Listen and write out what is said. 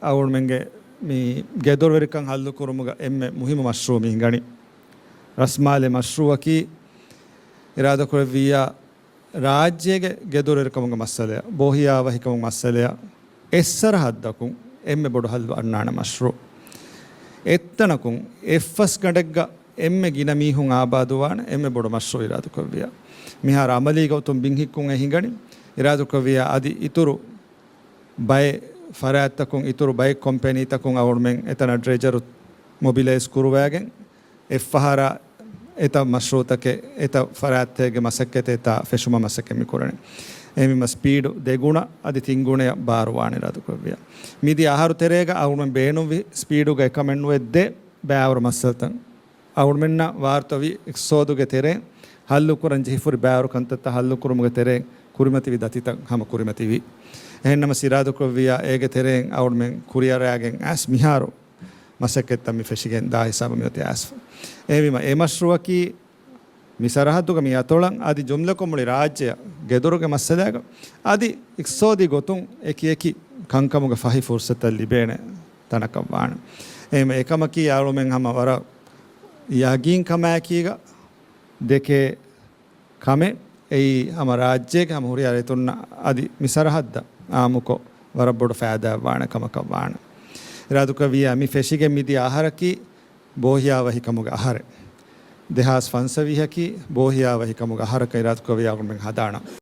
අවුල්මෙන්ගේ මේ ගෙදොර වෙරිකන් හල්ලු කුරුමුග එම්මෙ මුහිම මශ්රූ මිහිගනි රස්මාලේ මශ්රූවකි ඉරාද කුරවියා රාජ්‍යයේ ගෙදොර වෙරිකමුග මස්සලය බෝහියා වහිකමුග මස්සලය එස්සර හද්දකුන් එම්මෙ බොඩ හල්ලු අන්නාන මශ්රූ එත්තනකුන් එෆ්ස් ගඩග්ග එම්මෙ ගින මීහුන් ආබාදුවාන එම්මෙ බොඩ මශ්රූ ඉරාද කුරවියා මිහාර අමලී ගෞතම් බින්හික්කුන් එහිගනි ඉරාද කුරවියා අදි ඉතුරු බය ෆරාත්තකුන් ඉතුරු බයි කම්පැනි තකුන් අවුර්මෙන් එතන ඩ්‍රෙජර් මොබිලයිස් කුරුවෑගෙන් එෆහර එත මශ්රූතකේ එත ෆරාත්තේගේ මසක්කතේ තා ෆෙෂුම මසක්කෙ මිකුරණි එමෙම ස්පීඩ් දෙගුණ අදි තින්ගුණය බාරවාණි රාදු කවිය මිදි ආහාර තෙරේග අවුර්මෙන් බේනු වි ස්පීඩුග එකමෙන් වෙද්දේ බෑවර මස්සල්තන් අවුර්මෙන්න වාර්තවි එක්සෝදුගේ තෙරේ හල්ලු කුරන් ජිහිෆුරි බෑවර කන්තත හල්ලු කුරුමුගේ තෙරේ කුරිමති වි දතිත හම කුරිමති වි එහෙන්නම සිරාදු කුවියා ඒගේ තෙරෙන් අවුර්මෙන් කුරියරයාගෙන් ඇස් මිහාරු මසකෙත් තමි ෆෙෂිගෙන් දා හිසාබ මියොතේ ඇස් එවිම ඒ මශ්රුවකි මිසරහතුක මිය අතොලන් আদি ජුම්ල කොමුලි රාජ්‍ය ගෙදොරුගේ මස්සලයක আদি එක්සෝදි ගොතුන් එකි කංකමුග ෆහි ෆුර්සත ලිබේන තනකම් වාන එම එකමකි අවුර්මෙන් හම වර යගින් කමෑකීග දෙකේ කමේ ඒ හම රාජ්‍යයේ හම හුරියරේ තුන්න আদি මිසරහද්දා ආමුකෝ වරබොඩ ෆෑදා වාණ කමක වාණ ඉරාදුක වියා මි ෆෙෂිගෙ මිදි ආහාරකි බෝහියා වහිකමුග ආහාර දෙහාස් ෆන්සවිහකි බෝහියා වහිකමුග ආහාරක ඉරාදුක වියා ගොමෙන් හදාන